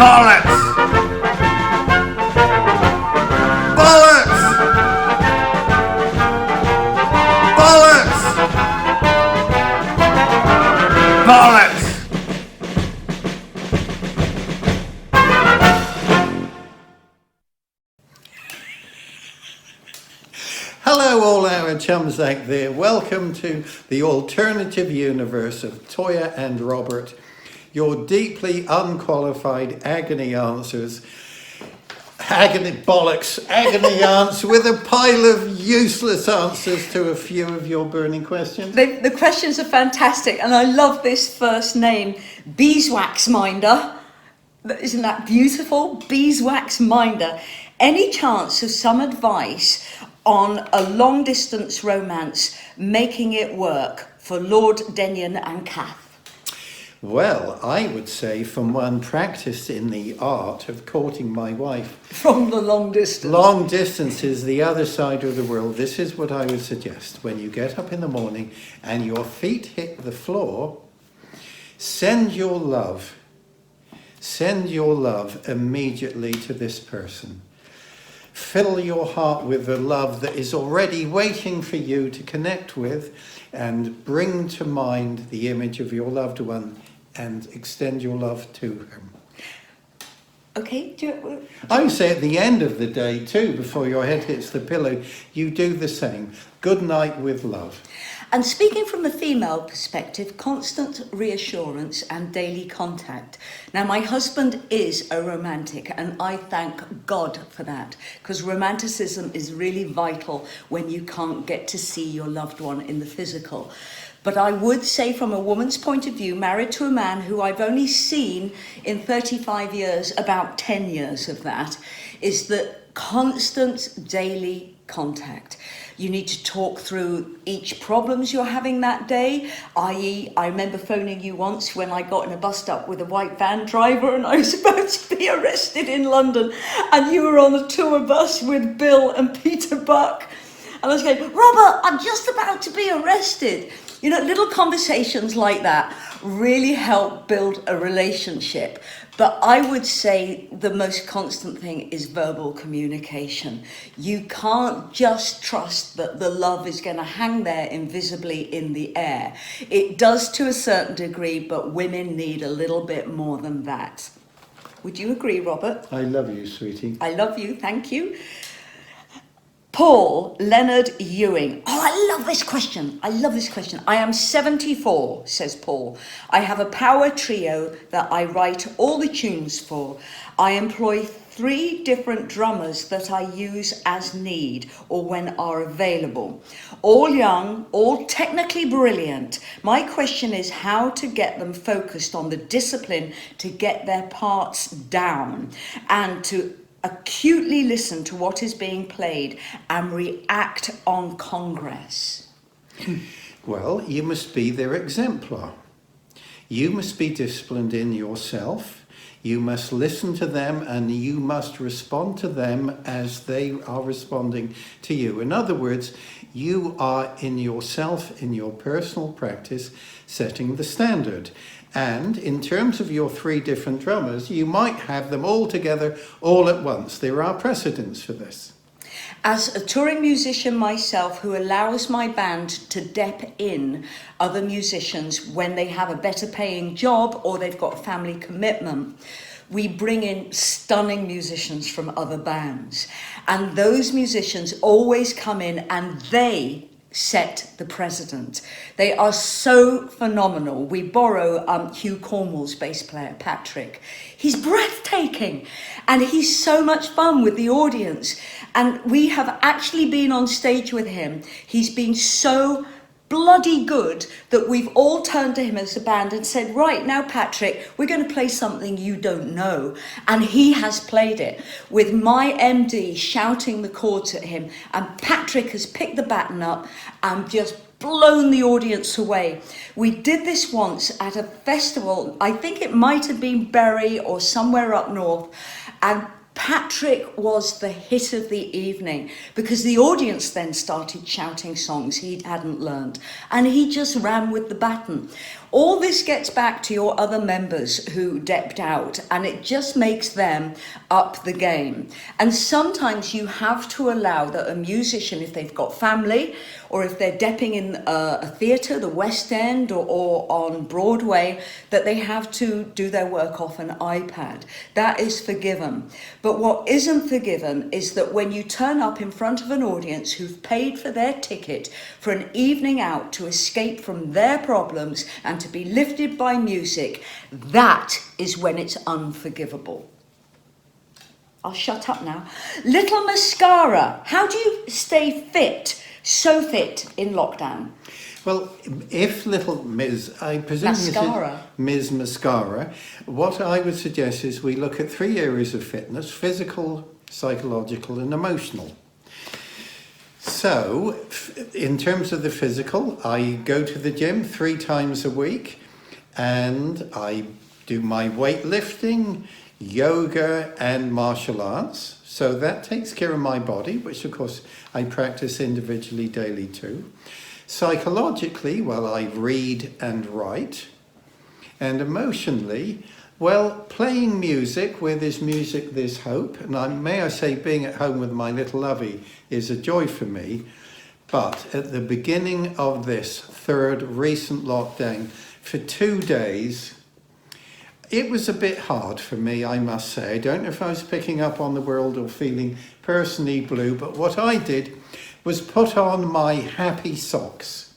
Bollocks! Bollocks! Bollocks! Bollocks! Hello all our chums out there. Welcome to the alternative universe of Toyah and Robert, your deeply unqualified agony answers. Agony bollocks, agony aunts with a pile of useless answers to a few of your burning questions. The questions are fantastic, and I love this first name, Beeswax Minder. Isn't that beautiful? Beeswax Minder. Any chance of some advice on a long distance romance, making it work for Lord Denyon and Kath? Well, I would say from one practiced in the art of courting my wife. From the long distance. Long distance is the other side of the world. This is what I would suggest. When you get up in the morning and your feet hit the floor, send your love immediately to this person. Fill your heart with the love that is already waiting for you to connect with, and bring to mind the image of your loved one and extend your love to him. Okay, I would say at the end of the day too, before your head hits the pillow, you do the same. Good night with love. And speaking from a female perspective, constant reassurance and daily contact. Now, my husband is a romantic, and I thank God for that, because romanticism is really vital when you can't get to see your loved one in the physical. But I would say, from a woman's point of view, married to a man who I've only seen in 35 years, about 10 years of that, is that constant daily contact. You need to talk through each problems you're having that day, i.e. I remember phoning you once when I got in a bus stop with a white van driver and I was about to be arrested in London, and you were on a tour bus with Bill and Peter Buck. And I was going, Robert, I'm just about to be arrested. You know, little conversations like that really help build a relationship. But I would say the most constant thing is verbal communication. You can't just trust that the love is going to hang there invisibly in the air. It does to a certain degree, but women need a little bit more than that. Would you agree, Robert? I love you, sweetie. I love you, thank you. Paul Leonard Ewing. Oh, I love this question. I am 74, says Paul. I have a power trio that I write all the tunes for. I employ 3 different drummers that I use as need or when are available. All young, all technically brilliant. My question is how to get them focused on the discipline to get their parts down and to acutely listen to what is being played and react on congress. Well, you must be their exemplar. You must be disciplined in yourself. You must listen to them, and you must respond to them as they are responding to you. In other words, you are in yourself, in your personal practice, setting the standard. And in terms of your 3 different drummers, you might have them all together all at once. There are precedents for this. As a touring musician myself who allows my band to dep in other musicians when they have a better paying job or they've got a family commitment, we bring in stunning musicians from other bands. And those musicians always come in and they set the precedent. They are so phenomenal. We borrow Hugh Cornwall's bass player, Patrick. He's breathtaking and he's so much fun with the audience. And we have actually been on stage with him. He's been so bloody good that we've all turned to him as a band and said, right now, Patrick, we're going to play something you don't know. And he has played it with my MD shouting the chords at him. And Patrick has picked the baton up and just blown the audience away. We did this once at a festival. I think it might have been Bury or somewhere up north. And Patrick was the hit of the evening because the audience then started shouting songs he hadn't learned, and he just ran with the baton. All this gets back to your other members who decked out, and it just makes them up the game. And sometimes you have to allow that a musician, if they've got family, or if they're depping in a theatre, the West End, or on Broadway, that they have to do their work off an iPad. That is forgiven. But what isn't forgiven is that when you turn up in front of an audience who've paid for their ticket for an evening out to escape from their problems and to be lifted by music, that is when it's unforgivable. I'll shut up now. Little Mascara, how do you stay fit, so fit in lockdown? Well, if little Ms. I presume Mascara. Ms. Mascara, what I would suggest is we look at 3 areas of fitness: physical, psychological and emotional. So, in terms of the physical, I go to the gym 3 times a week and I do my weightlifting, yoga and martial arts. So that takes care of my body, which of course I practice individually daily too. Psychologically, well, I read and write. And emotionally, well, playing music, where there's music, there's hope. And may I say, being at home with my little lovey is a joy for me. But at the beginning of this third recent lockdown, for 2 days, it was a bit hard for me, I must say. I don't know if I was picking up on the world or feeling personally blue, but what I did was put on my happy socks.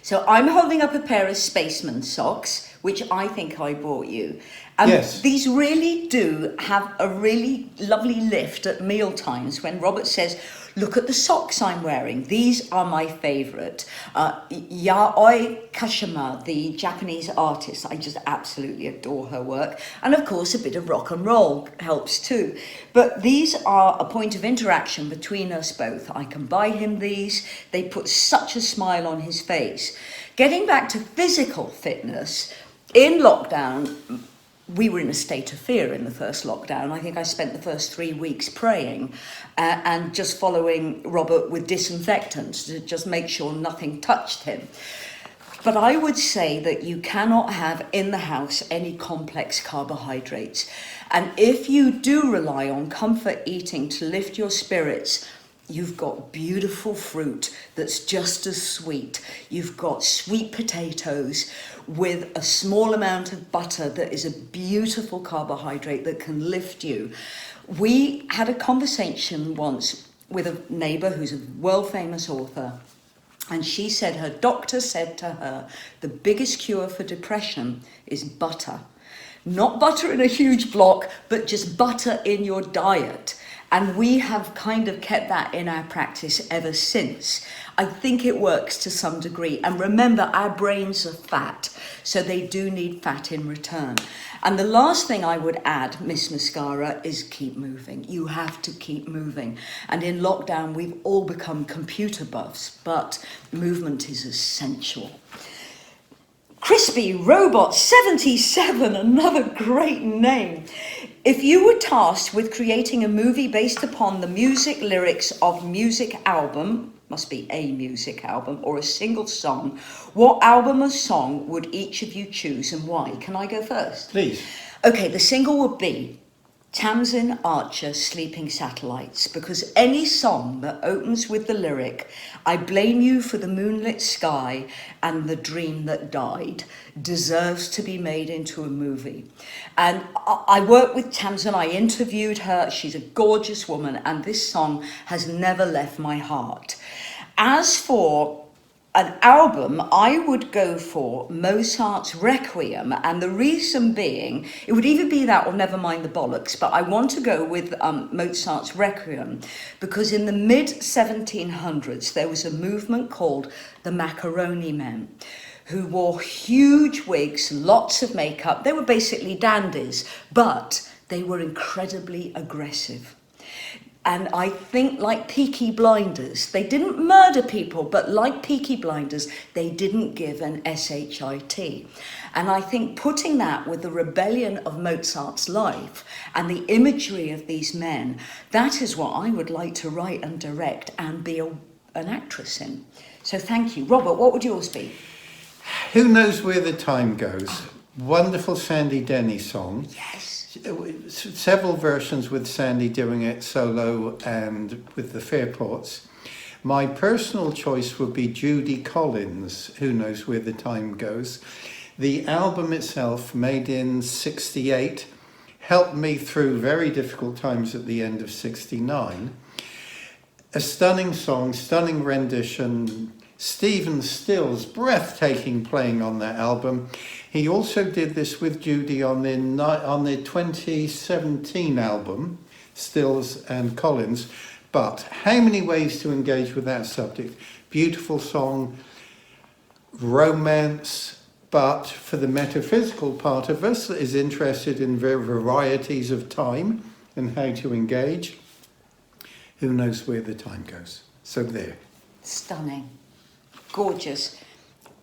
So I'm holding up a pair of spaceman socks, which I think I bought you. And Yes. These really do have a really lovely lift at meal times when Robert says, look at the socks I'm wearing. These are my favourite. Yaoi Kashima, the Japanese artist, I just absolutely adore her work. And of course, a bit of rock and roll helps too. But these are a point of interaction between us both. I can buy him these. They put such a smile on his face. Getting back to physical fitness, in lockdown, we were in a state of fear in the first lockdown. I think I spent the first 3 weeks praying and just following Robert with disinfectants to just make sure nothing touched him. But I would say that you cannot have in the house any complex carbohydrates. And if you do rely on comfort eating to lift your spirits, you've got beautiful fruit that's just as sweet. You've got sweet potatoes with a small amount of butter that is a beautiful carbohydrate that can lift you. We had a conversation once with a neighbour who's a world famous author, and she said her doctor said to her, the biggest cure for depression is butter. Not butter in a huge block, but just butter in your diet. And we have kind of kept that in our practice ever since. I think it works to some degree. And remember, our brains are fat, so they do need fat in return. And the last thing I would add, Miss Mascara, is keep moving. You have to keep moving. And in lockdown, we've all become computer buffs, but movement is essential. Crispy Robot 77, another great name. If you were tasked with creating a movie based upon the music lyrics of music album, must be a music album, or a single song, what album or song would each of you choose and why? Can I go first? Please. Okay, the single would be Tamsin Archer, Sleeping Satellites, because any song that opens with the lyric, I blame you for the moonlit sky and the dream that died, deserves to be made into a movie. And I worked with Tamsin, I interviewed her, she's a gorgeous woman, and this song has never left my heart. As for an album, I would go for Mozart's Requiem, and the reason being, it would either be that or Never Mind the Bollocks, but I want to go with Mozart's Requiem because in the mid-1700s there was a movement called the Macaroni Men, who wore huge wigs, lots of makeup. They were basically dandies, but they were incredibly aggressive. And I think, like Peaky Blinders, they didn't murder people, but like Peaky Blinders, they didn't give an SHIT. And I think putting that with the rebellion of Mozart's life and the imagery of these men, that is what I would like to write and direct and be an actress in. So thank you. Robert, what would yours be? Who Knows Where the Time Goes? Wonderful Sandy Denny song. Yes. Several versions with Sandy doing it solo and with the Fairports. My personal choice would be Judy Collins, Who Knows Where the Time Goes. The album itself, made in '68, helped me through very difficult times at the end of '69. A stunning song, stunning rendition. Stephen Stills, breathtaking playing on that album. He also did this with Judy on the 2017 album, Stills and Collins. But how many ways to engage with that subject? Beautiful song, romance, but for the metaphysical part of us that is interested in varieties of time and how to engage, Who Knows Where the Time Goes? So there. Stunning. Gorgeous.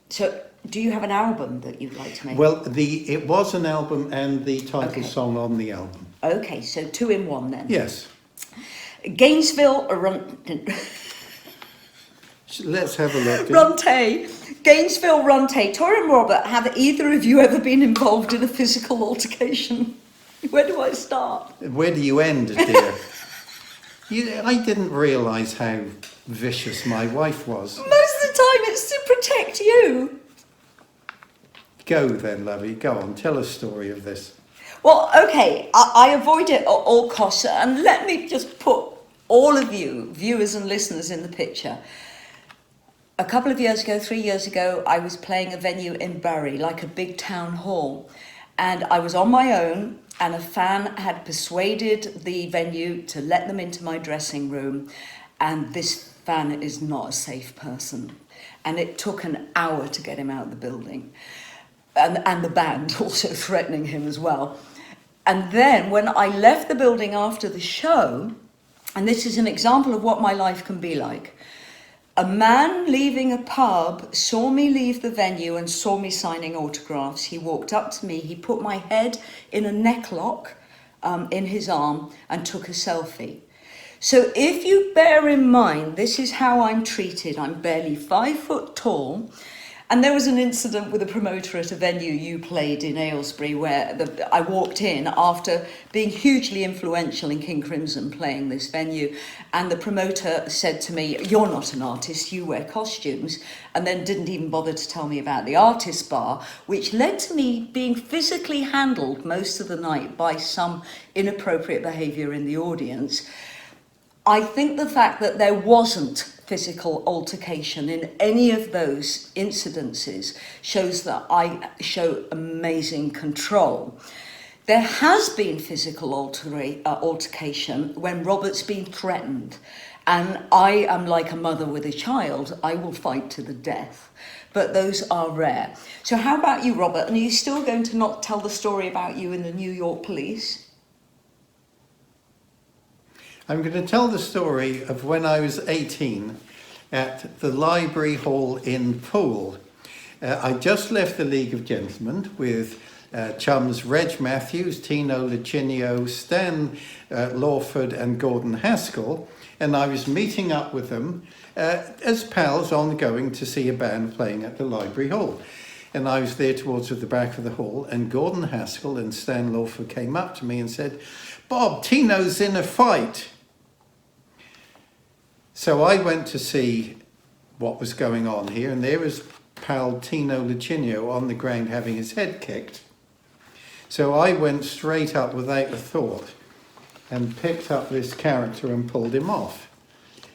So, do you have an album that you'd like to make? Well, it was an album and the title song on the album. Okay, so 2 in 1 then. Yes. Gainesville, Let's have a look. Gainesville, Toyah Robert, have either of you ever been involved in a physical altercation? Where do I start? Where do you end, dear? I didn't realise how vicious my wife was. Most of the time it's to protect you. Go then, lovey. Go on. Tell a story of this. Well, okay, I avoid it at all costs, and let me just put all of you, viewers and listeners, in the picture. A couple of years ago, 3 years ago, I was playing a venue in Bury, like a big town hall, and I was on my own, and a fan had persuaded the venue to let them into my dressing room, and this fan is not a safe person, and it took an hour to get him out of the building, and the band also threatening him as well. And then when I left the building after the show, and this is an example of what my life can be like, a man leaving a pub saw me leave the venue and saw me signing autographs. He walked up to me, he put my head in a neck lock in his arm and took a selfie. So if you bear in mind, this is how I'm treated. I'm barely 5 foot tall. And there was an incident with a promoter at a venue you played in Aylesbury where I walked in after being hugely influential in King Crimson playing this venue, and the promoter said to me, "You're not an artist, you wear costumes," and then didn't even bother to tell me about the artist bar, which led to me being physically handled most of the night by some inappropriate behaviour in the audience. I think the fact that there wasn't physical altercation in any of those incidences shows that I show amazing control. There has been physical altercation when Robert's been threatened, and I am like a mother with a child. I will fight to the death, but those are rare. So how about you, Robert? And are you still going to not tell the story about you in the New York police? I'm going to tell the story of when I was 18 at the Library Hall in Poole. I just left the League of Gentlemen with chums Reg Matthews, Tino Licinio, Stan Lawford and Gordon Haskell, and I was meeting up with them as pals on going to see a band playing at the Library Hall. And I was there towards the back of the hall, and Gordon Haskell and Stan Lawford came up to me and said, "Bob, Tino's in a fight." So I went to see what was going on here, and there was pal Tino Licinio on the ground having his head kicked. So I went straight up without a thought and picked up this character and pulled him off.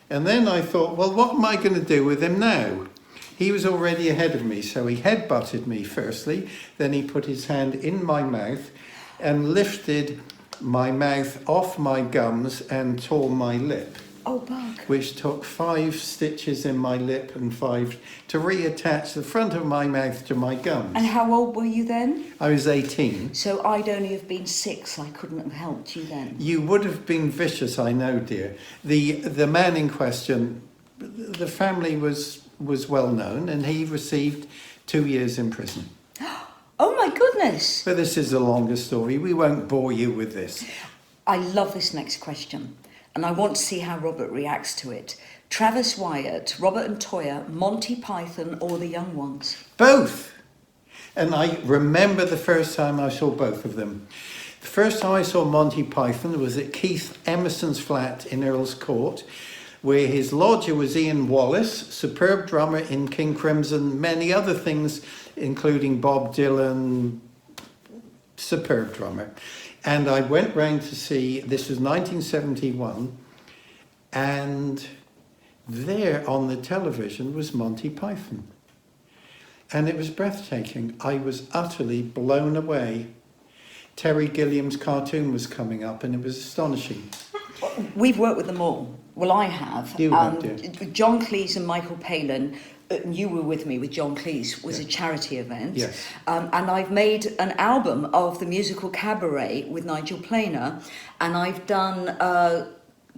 And then I thought, well, what am I going to do with him now? He was already ahead of me, so he headbutted me firstly, then he put his hand in my mouth and lifted my mouth off my gums and tore my lip. Oh, bug. which took 5 stitches in my lip and 5 to reattach the front of my mouth to my gums. And how old were you then? I was 18. So I'd only have been 6. I couldn't have helped you then. You would have been vicious, I know, dear. The man in question, the family was well known, and he received 2 years in prison. Oh my goodness. But this is a longer story. We won't bore you with this. I love this next question, and I want to see how Robert reacts to it. Travis Wyatt, Robert and Toyah, Monty Python, or the young ones? Both. And I remember the first time I saw both of them. The first time I saw Monty Python was at Keith Emerson's flat in Earl's Court, where his lodger was Ian Wallace, superb drummer in King Crimson, many other things, including Bob Dylan, superb drummer. And I went round to see, this was 1971, and there on the television was Monty Python. And it was breathtaking. I was utterly blown away. Terry Gilliam's cartoon was coming up, and it was astonishing. We've worked with them all. Well, I have. You have, dear. John Cleese and Michael Palin, you were with me with John Cleese, was a charity event. Yes. And I've made an album of the musical Cabaret with Nigel Planer, and I've done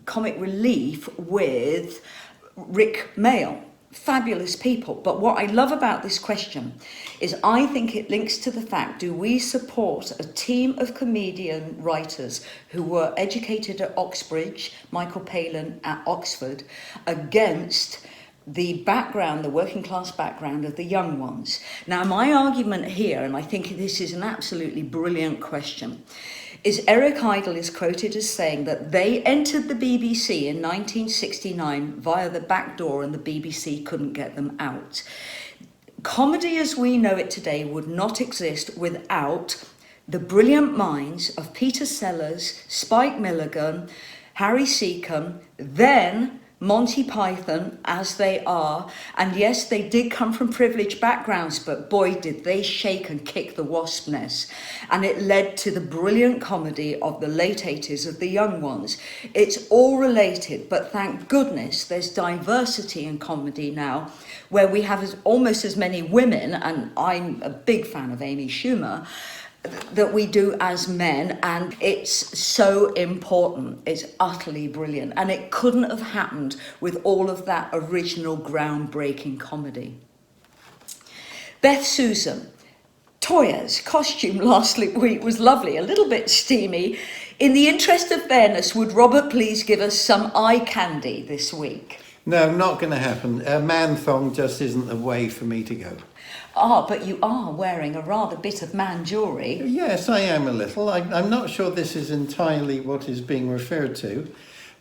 comic relief with Rick Mail. Fabulous people. But what I love about this question is I think it links to the fact, do we support a team of comedian writers who were educated at Oxbridge, Michael Palin at Oxford, against the background, the working class background of the young ones? Now, my argument here, and I think this is an absolutely brilliant question, is Eric Idle is quoted as saying that they entered the BBC in 1969 via the back door and the BBC couldn't get them out. Comedy as we know it today would not exist without the brilliant minds of Peter Sellers, Spike Milligan, Harry Seacombe, then Monty Python, as they are. And yes, they did come from privileged backgrounds, but boy, did they shake and kick the wasp nest. And it led to the brilliant comedy of the late 80s of the young ones. It's all related, but thank goodness there's diversity in comedy now, where we have almost as many women, and I'm a big fan of Amy Schumer, that we do as men, and it's so important. It's utterly brilliant, and it couldn't have happened with all of that original groundbreaking comedy. Beth Susan, Toyah's costume last week was lovely, a little bit steamy. In the interest of fairness, would Robert please give us some eye candy this week? No, not going to happen. A man thong just isn't the way for me to go. Ah, but you are wearing a rather bit of man jewellery. Yes, I am a little. I'm not sure this is entirely what is being referred to,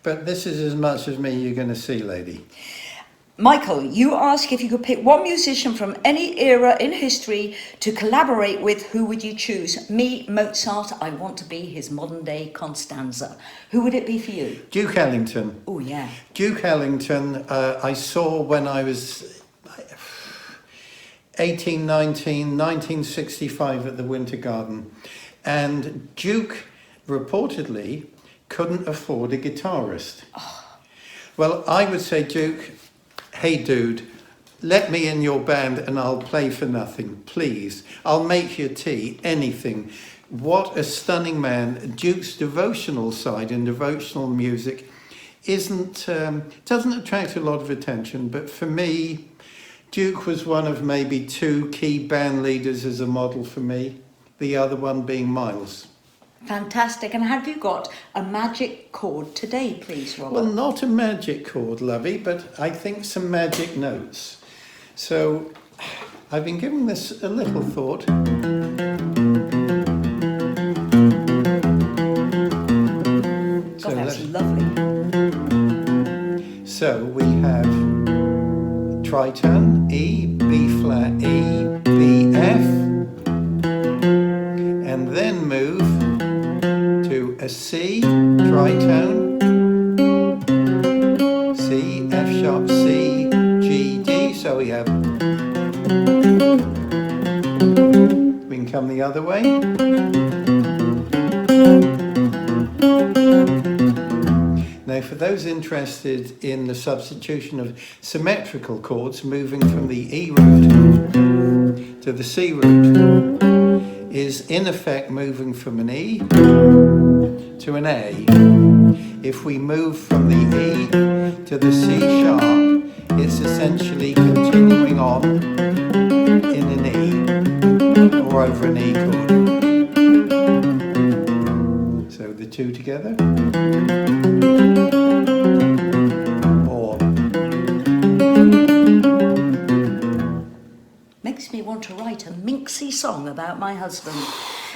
but this is as much as me you're going to see, lady. Michael, you ask if you could pick one musician from any era in history to collaborate with, who would you choose? Me, Mozart, I want to be his modern day Constanza. Who would it be for you? Duke Ellington. Oh, yeah. Duke Ellington, I saw when I was 1965 at the Winter Garden. And Duke reportedly couldn't afford a guitarist. Oh. Well, I would say, Duke, hey dude, let me in your band and I'll play for nothing, please. I'll make your tea, anything. What a stunning man. Duke's devotional side and devotional music doesn't attract a lot of attention, but for me, Duke was one of maybe 2 key band leaders as a model for me, the other one being Miles. Fantastic. And have you got a magic chord today, please, Robert? Well, not a magic chord, lovey, but I think some magic notes. So I've been giving this a little thought. God, that's lovely. So we have tritone, E, B flat, E, B, F, and then move to a C, tritone, C, F sharp, C, G, D. So we have, we can come the other way. Now for those interested in the substitution of symmetrical chords, moving from the E root to the C root is in effect moving from an E to an A. If we move from the E to the C sharp, it's essentially continuing on in an E or over an E chord. So the two together. Or makes me want to write a minxy song about my husband.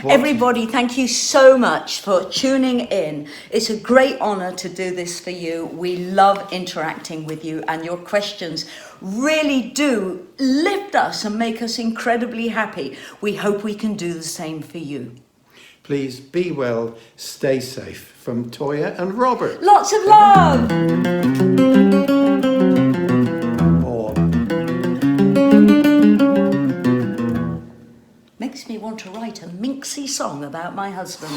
What? Everybody, thank you so much for tuning in. It's a great honour to do this for you. We love interacting with you, and your questions really do lift us and make us incredibly happy. We hope we can do the same for you. please be well, stay safe. From Toyah and Robert. Lots of love! Or Makes me want to write a minxy song about my husband.